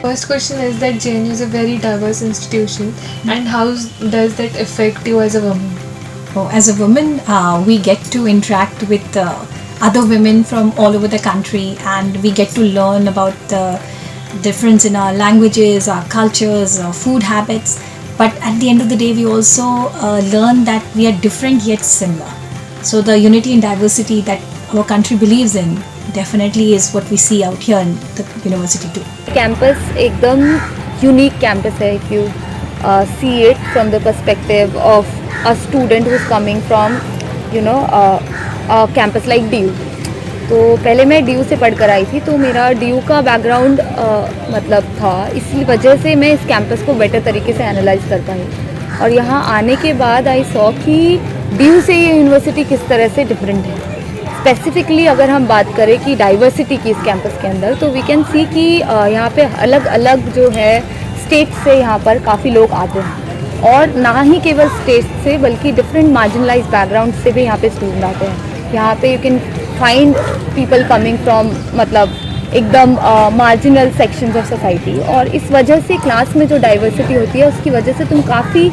First question is that JNU is a very diverse institution, and how does that affect you as a woman? Oh, as a woman, we get to interact with other women from all over the country, and we get to learn about the difference in our languages, our cultures, our food habits. But at the end of the day, we also learn that we are different yet similar. So the unity and diversity that our country believes in definitely is what we see out here in the university too. Campus एकदम unique campus है if you see it from the perspective of a student who is coming from campus like DU। तो पहले मैं DU से पढ़कर आई थी, तो मेरा DU का बैकग्राउंड मतलब था, इसी वजह से मैं इस कैंपस को बेटर तरीके से एनालाइज कर पाई। और यहाँ आने के बाद आई सॉ कि DU से ये यूनिवर्सिटी किस तरह से डिफरेंट है। स्पेसिफिकली अगर हम बात करें कि डाइवर्सिटी की इस कैंपस के अंदर, तो वी कैन सी कि यहाँ पे अलग अलग जो है स्टेट से यहाँ पर काफ़ी लोग आते हैं, और ना ही केवल स्टेट से बल्कि डिफरेंट मार्जिनलाइज बैकग्राउंड से भी यहाँ पे स्टूडेंट आते हैं। यहाँ पे you can find people coming from मतलब एकदम मार्जिनल सेक्शंस ऑफ सोसाइटी, और इस वजह से क्लास में जो डाइवर्सिटी होती है उसकी वजह से तुम काफ़ी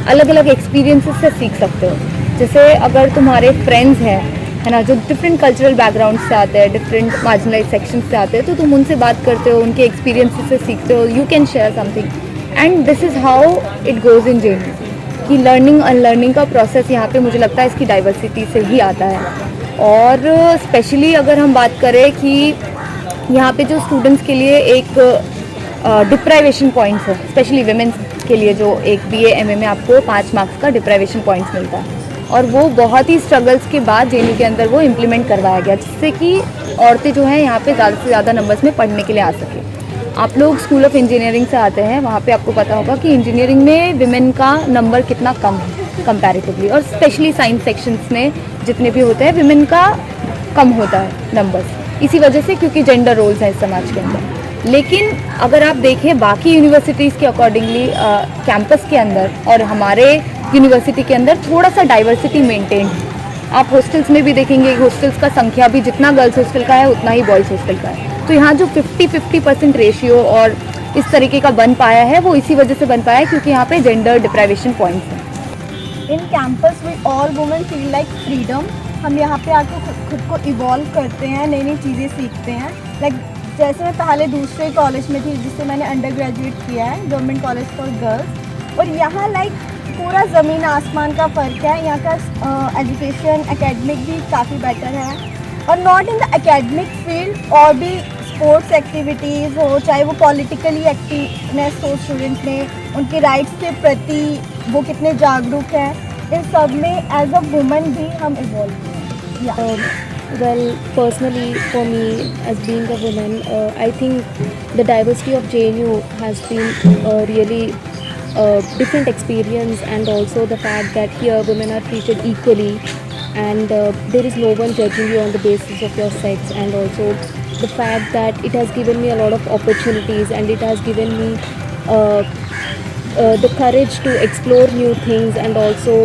अलग अलग एक्सपीरियंसेस से सीख सकते हो। जैसे अगर तुम्हारे फ्रेंड्स हैं, है ना, जो डिफरेंट कल्चरल बैकग्राउंड से आते हैं, डिफरेंट मार्जिनलाइज सेक्शन से आते हैं, तो तुम उनसे बात करते हो, उनके एक्सपीरियंसेस से सीखते हो, you can share something, and this is how it goes in JNU कि लर्निंग अनलर्निंग का प्रोसेस यहाँ पे मुझे लगता है इसकी डाइवर्सिटी से ही आता है। और स्पेशली अगर हम बात करें कि यहाँ पे जो स्टूडेंट्स के लिए एक डिप्राइवेशन पॉइंट्स है, स्पेशली वेमेंस के लिए, जो एक BA MA में आपको 5 मार्क्स का डिप्राइवेशन पॉइंट्स मिलता है, और वो बहुत ही स्ट्रगल्स के बाद JNU के अंदर वो इम्प्लीमेंट करवाया गया, जिससे कि औरतें जो हैं यहाँ पे ज़्यादा से ज़्यादा नंबर्स में पढ़ने के लिए आ सकें। आप लोग स्कूल ऑफ इंजीनियरिंग से आते हैं, वहाँ पे आपको पता होगा कि इंजीनियरिंग में विमेन का नंबर कितना कम है कंपैरेटिवली, और स्पेशली साइंस सेक्शंस में जितने भी होते हैं विमेन का कम होता है नंबर्स, इसी वजह से क्योंकि जेंडर रोल्स हैं इस समाज के अंदर। लेकिन अगर आप देखें बाकी यूनिवर्सिटीज़ के अकॉर्डिंगली कैंपस के अंदर और हमारे यूनिवर्सिटी के अंदर थोड़ा सा डाइवर्सिटी मेंटेन है। आप हॉस्टल्स में भी देखेंगे, हॉस्टल्स का संख्या भी जितना गर्ल्स हॉस्टल का है उतना ही बॉयज़ हॉस्टल का है। तो यहाँ जो 50-50% रेशियो और इस तरीके का बन पाया है, वो इसी वजह से बन पाया है क्योंकि यहाँ पे जेंडर डिप्राइवेशन पॉइंट्स हैं। In campus with all women feel like freedom. हम यहाँ पे आके खुद को इवॉल्व करते हैं, नई नई चीज़ें सीखते हैं। लाइक जैसे मैं पहले दूसरे कॉलेज में थी जिससे मैंने अंडर ग्रेजुएट किया है, गवर्नमेंट कॉलेज फॉर गर्ल्स, और यहाँ लाइक पूरा ज़मीन आसमान का फ़र्क है। यहाँ का एजुकेशन एकेडमिक भी काफ़ी बेटर है, और not in the academic field, और भी स्पोर्ट्स एक्टिविटीज़ हो, चाहे वो पॉलिटिकली एक्टिवनेस हो स्टूडेंट्स में, उनके राइट्स के प्रति वो कितने जागरूक हैं, इन सब में एज अ वुमन भी हम इवॉल्व हैं। Well, personally, for me, as being a woman, I think the diversity of JNU has been really different experience, and also the fact that here women are treated equally, and there is no one judging you on the basis of your sex, and also the fact that it has given me a lot of opportunities, and it has given me the courage to explore new things, and also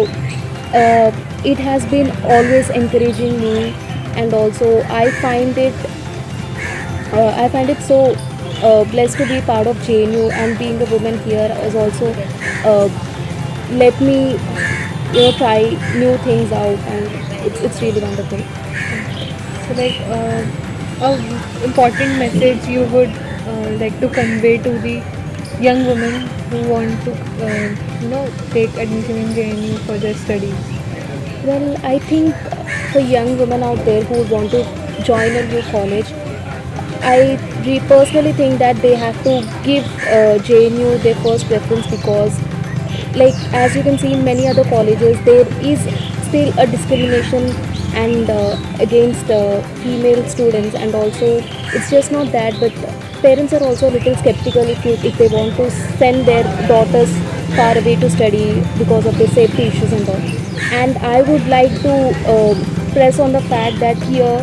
it has been always encouraging me, and also I find it so blessed to be part of JNU, and being a woman here is also let me try new things out, and it's really wonderful. So, like, a important message you would like to convey to the young women who want to take admission in JNU for their studies? Well, I think for young women out there who want to join a new college, I personally think that they have to give JNU their first preference, because like as you can see in many other colleges, there is still a discrimination and against female students, and also it's just not that, but parents are also a little skeptical if they want to send their daughters far away to study because of the safety issues and all. And I would like to press on the fact that here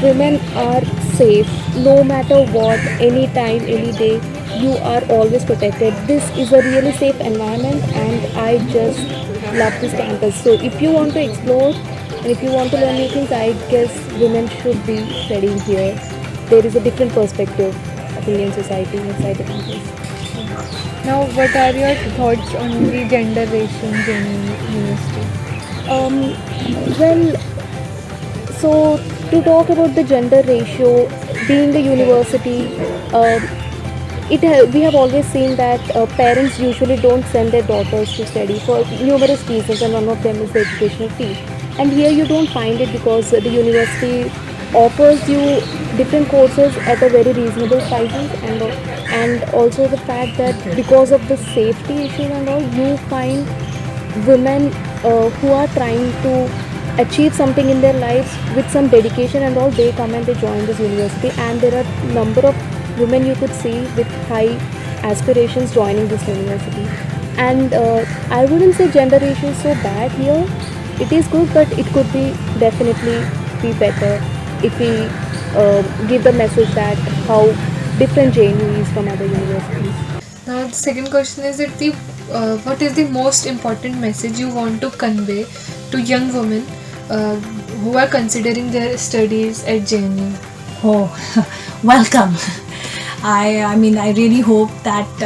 women are safe no matter what, anytime, any day. You are always protected. This is a really safe environment, and I just love this campus. So if you want to explore and if you want to learn new things, I guess women should be studying here. There is a different perspective of of Indian society inside the campus. Now, what are your thoughts on the gender ratio in JNU University? Well, so to talk about the gender ratio, being a university, we have always seen that parents usually don't send their daughters to study for numerous reasons, and one of them is the educational fee. And here you don't find it because the university offers you different courses at a very reasonable prices, and also the fact that because of the safety issue and all, you find women who are trying to achieve something in their lives with some dedication and all, they come and they join this university, and there are number of women you could see with high aspirations joining this university. And I wouldn't say gender ratio is so bad here. It is good, but it could be definitely be better if we give the message that how different JNU is from other universities. Now, the second question is that what is the most important message you want to convey to young women who are considering their studies at JNU? Oh, welcome. I mean, I really hope that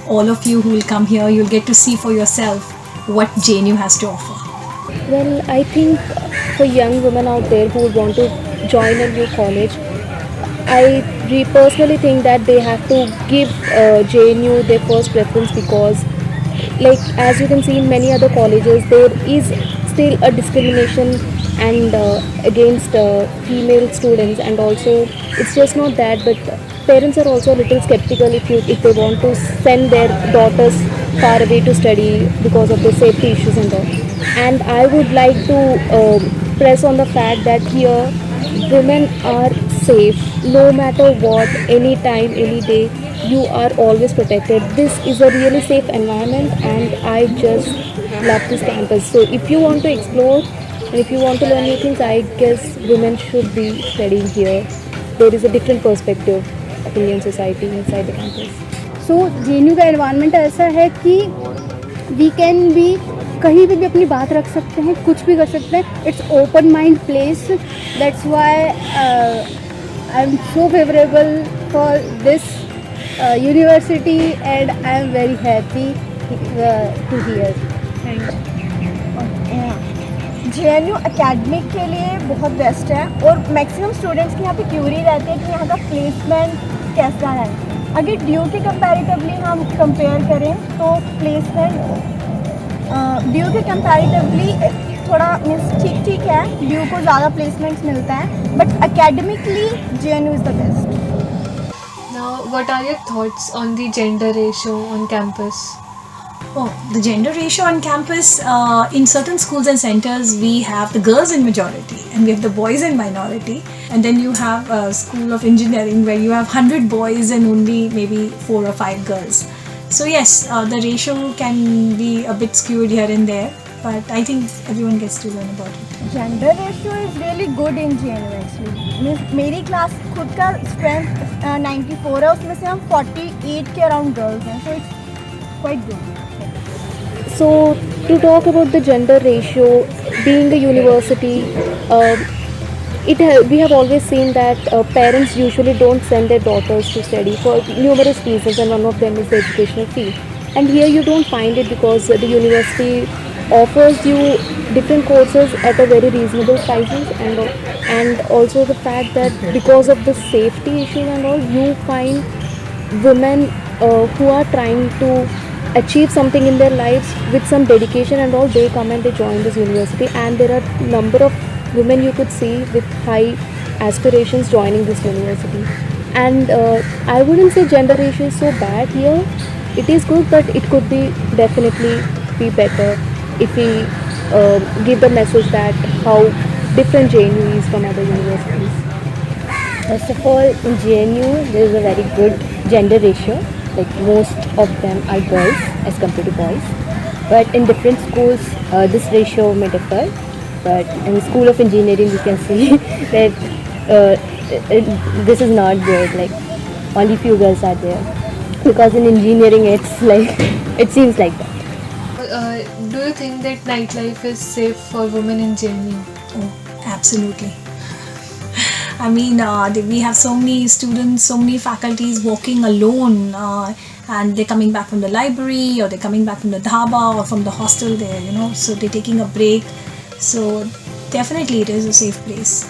all of you who will come here, you'll get to see for yourself what JNU has to offer. Well, I think for young women out there who would want to join a new college, I personally think that they have to give JNU their first preference because, like as you can see in many other colleges, there is still a discrimination and against female students, and also it's just not that, but parents are also a little skeptical if they want to send their daughters far away to study because of the safety issues and all. And I would like to press on the fact that here women are safe no matter what, anytime, any day. You are always protected. This is a really safe environment, and I just love this campus. So if you want to explore and if you want to learn new things, I guess women should be studying here. There is a different perspective of Indian society inside the campus. So JNU का environment ऐसा है कि we can be कहीं पे भी अपनी बात रख सकते हैं, कुछ भी कर सकते हैं. It's open mind place. That's why I am so favourable for this university and I am very happy to here. JNU academic के लिए बहुत बेस्ट है और मैक्सिमम स्टूडेंट्स की यहाँ पे क्यूरी रहती है कि यहाँ का प्लेसमेंट कैसा है. अगर ड्यू के कंपैरेटिवली हम कंपेयर करें तो प्लेसमेंट ड्यू के कंपैरेटिवली थोड़ा मीन्स ठीक ठीक है. ड्यू को ज़्यादा प्लेसमेंट्स मिलता है, but academically JNU is the best. Now, what are your thoughts on the gender ratio on campus? Oh, the gender ratio on campus, in certain schools and centers, we have the girls in majority and we have the boys in minority. And then you have a school of engineering where you have 100 boys and only maybe 4 or 5 girls. So yes, the ratio can be a bit skewed here and there, but I think everyone gets to learn about it. Gender ratio is really good in JNU actually. मेरी class खुद का strength 94 है, उसमें से हम 48 के around girls हैं. So it's quite good. So to talk about the gender ratio, being a university, we have always seen that parents usually don't send their daughters to study for numerous reasons, and one of them is the educational fee. And here you don't find it because the university offers you different courses at a very reasonable prices, and also the fact that because of the safety issue and all, you find women who are trying to achieve something in their lives with some dedication and all, they come and they join this university, and there are number of women you could see with high aspirations joining this university. And I wouldn't say gender ratio is so bad here. It is good, but it could be definitely be better if we give the message that how different JNU is from other universities. First of all, in JNU there is a very good gender ratio. Like most of them are girls as compared to boys, but in different schools this ratio may differ. But in School of Engineering you can see that this is not good. Like only few girls are there, because in engineering it's like it seems like that. Do you think that nightlife is safe for women in JNU? Oh, absolutely. I mean, we have so many students, so many faculties working alone, and they're coming back from the library, or they're coming back from the dhaba or from the hostel there, so they're taking a break. So definitely it is a safe place.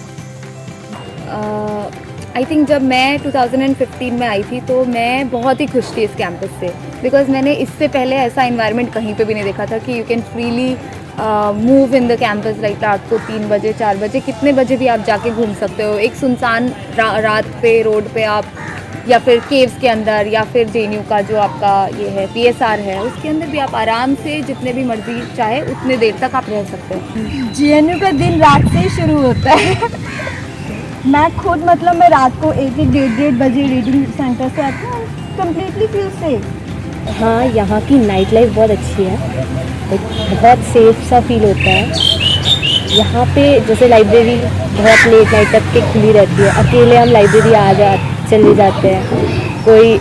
I think जब मैं 2015 में आई थी तो मैं बहुत ही खुश थी इस कैंपस से, बिकॉज मैंने इससे पहले ऐसा इन्वायरमेंट कहीं पे भी नहीं देखा था कि you can freely move in the campus, like रात को 3 बजे 4 बजे कितने बजे भी आप जाके घूम सकते हो एक सुनसान रात पे रोड पे आप, या फिर केव्स के अंदर, या फिर JNU का जो आपका ये है PSR है उसके अंदर भी आप आराम से जितने भी मर्जी चाहे उतने देर तक आप रह सकते हो। JNU का दिन रात से ही शुरू होता है। मैं खुद मतलब मैं रात को 1-1 बजे रीडिंग सेंटर से आती हूँ, कम्प्लीटली फील सेफ। हाँ, यहाँ की नाइट लाइफ बहुत अच्छी है, बहुत सेफ सा फील होता है यहाँ पे। जैसे लाइब्रेरी बहुत लेट नाइट तक के खुली रहती है, अकेले हम लाइब्रेरी चले जाते हैं, कोई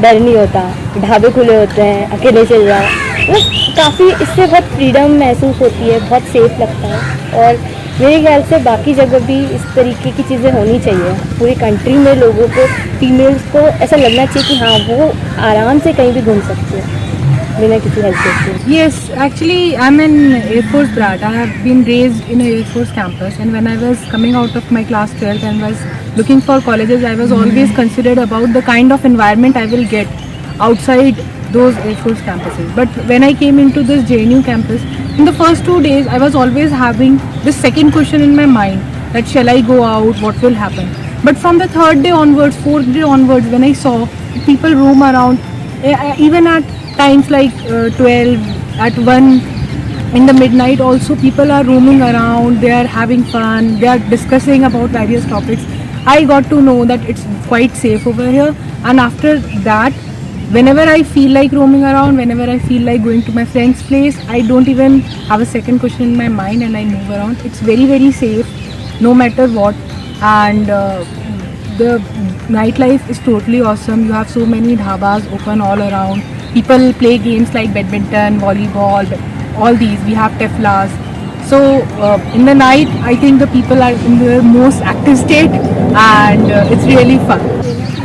डर नहीं होता, ढाबे खुले होते हैं, अकेले चल जाओ, मतलब काफ़ी इससे बहुत फ्रीडम महसूस होती है, बहुत सेफ लगता है। और मेरे ख्याल से बाकी जगह भी इस तरीके की चीज़ें होनी चाहिए, पूरी कंट्री में लोगों को, फीमेल्स को ऐसा लगना चाहिए कि हाँ वो आराम से कहीं भी घूम सकती है बिना किसी हेल्प के। Yes, actually, I'm an Air Force brat. I have been raised in a Air Force campus, and when I was coming out of my class 12th and was looking for colleges, I was always considered about the kind of environment I will get outside those Air Force campuses. But when I came into this JNU campus, in the first 2 days, I was always having this second question in my mind that shall I go out, what will happen? But from the 3rd day onwards, 4th day onwards, when I saw people roam around, even at times like 12, at 1 in the midnight also people are roaming around, they are having fun, they are discussing about various topics. I got to know that it's quite safe over here, and after that, whenever I feel like roaming around, whenever I feel like going to my friend's place, I don't even have a second question in my mind and I move around. It's very, very safe no matter what, and the nightlife is totally awesome. You have so many dhabas open all around. People play games like badminton, volleyball, all these. We have teflas. So in the night, I think the people are in their most active state, and it's really fun.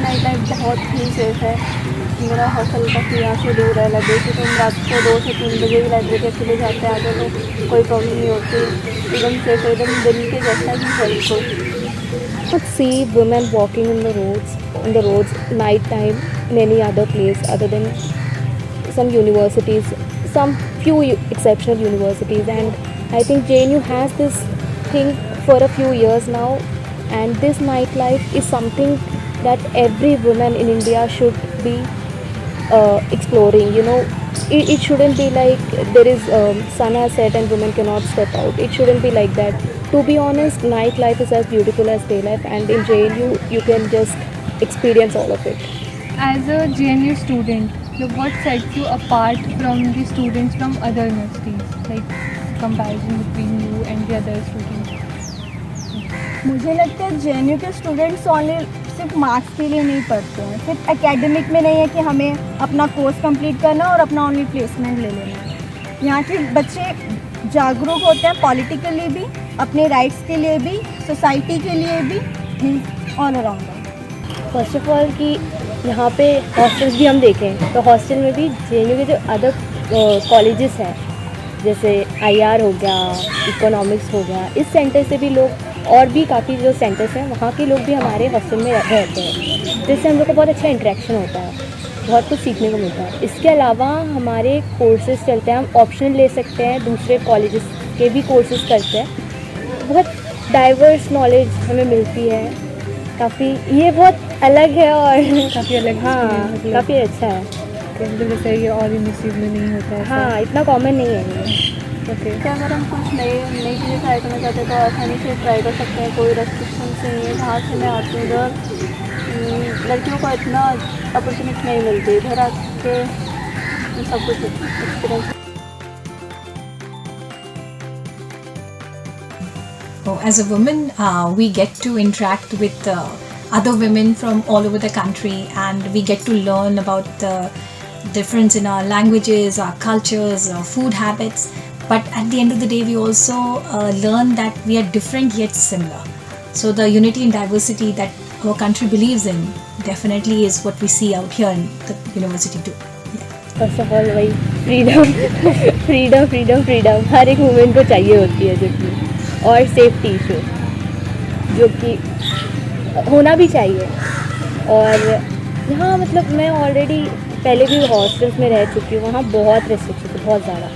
Night life बहुत ही safe है। मेरा hostel काफ़ी यहाँ से दूर है library से, तो हम रात को 2 से 3 बजे भी लाइब्रेरी चले जाते हैं, आगे तो कोई प्रॉब्लम नहीं होती, एकदम सेफ, एकदम दिन के जैसा ही है बिल्कुल। But see women walking in the roads night time in any other place other than some universities, some few exceptional universities, and I think JNU has this thing for a few years now, and this nightlife is something that every woman in India should be exploring. It shouldn't be like there is sun has set and women cannot step out. It shouldn't be like that. To be honest, nightlife is as beautiful as day life, and in JNU you can just experience all of it. As a JNU student, what sets you apart from the students from other universities, like comparison between you and the other students? मुझे लगता है JNU के students only सिर्फ marks के लिए नहीं पढ़ते हैं, सिर्फ एकेडमिक में नहीं है कि हमें अपना कोर्स कंप्लीट करना और अपना ओनली प्लेसमेंट ले लेना है। यहाँ के बच्चे जागरूक होते हैं पॉलिटिकली भी, अपने राइट्स के लिए भी, सोसाइटी के लिए भी, means all around. First of all कि यहाँ पे हॉस्टल्स भी हम देखें तो हॉस्टल में भी JNU के जो अदर कॉलेजेस हैं, जैसे IR हो गया, इकोनॉमिक्स हो गया, इस सेंटर से भी लोग, और भी काफ़ी जो सेंटर्स हैं वहाँ के लोग भी हमारे हॉस्टल में रहते हैं, जिससे हम लोग का बहुत अच्छा इंटरेक्शन होता है, बहुत कुछ सीखने को मिलता है। इसके अलावा हमारे कोर्सेज चलते हैं, हम ऑप्शनल ले सकते हैं, दूसरे कॉलेजेस के भी कोर्सेज करते हैं, बहुत डाइवर्स नॉलेज हमें मिलती है, काफ़ी ये बहुत अलग है और काफ़ी अलग, हाँ काफ़ी अच्छा है, मतलब जैसे ये और यूनिवर्सिटीज में नहीं होता है। हाँ इतना कॉमन नहीं है ये। ओके, तो अगर हम कुछ नई चीज़ें ट्राई करना चाहते हैं तो आसानी से ट्राई कर सकते हैं, कोई रेस्ट्रिक्शंस नहीं है। जहाँ से मैं आती हूँ उधर लड़कियों को इतना अपॉर्चुनिटी नहीं मिलती, इधर आके सब कुछ experience. As a woman, we get to interact with other women from all over the country, and we get to learn about the difference in our languages, our cultures, our food habits. But at the end of the day, we also learn that we are different yet similar. So the unity and diversity that our country believes in definitely is what we see out here in the university too. First of all वही freedom freedom freedom freedom हर एक women को चाहिए होती है जो कि, और safety issue जो कि होना भी चाहिए। और यहाँ मतलब मैं ऑलरेडी पहले भी हॉस्टल्स में रह चुकी हूँ, वहाँ बहुत रेस्ट्रिक्शन है, बहुत ज़्यादा।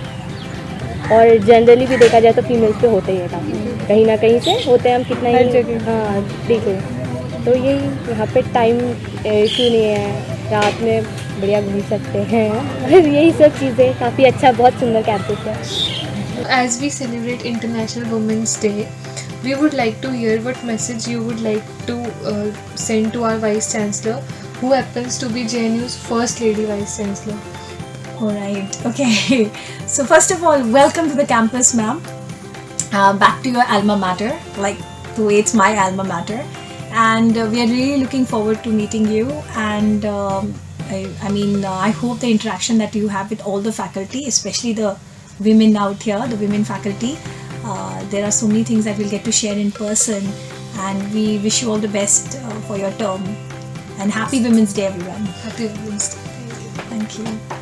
और जनरली भी देखा जाए तो फीमेल्स पे होते ही है काफ़ी, कहीं ना कहीं से होते हैं, हम कितना हर ही जगह। हाँ देखो। तो यही यहाँ पे टाइम इशू नहीं है, रात में बढ़िया घूम सकते हैं और यही सब चीज़ें, काफ़ी अच्छा बहुत सुंदर कैंपस है। As we celebrate International Women's Day, we would like to hear what message you would like to send to our Vice Chancellor, who happens to be JNU's First Lady Vice Chancellor. Alright, okay. So first of all, welcome to the campus, ma'am. Back to your alma mater, like the way it's my alma mater. And we are really looking forward to meeting you. And I hope the interaction that you have with all the faculty, especially the women out here, the women faculty, there are so many things that we'll get to share in person. And we wish you all the best for your term. And happy Women's Day, everyone. Happy Women's Day. Thank you.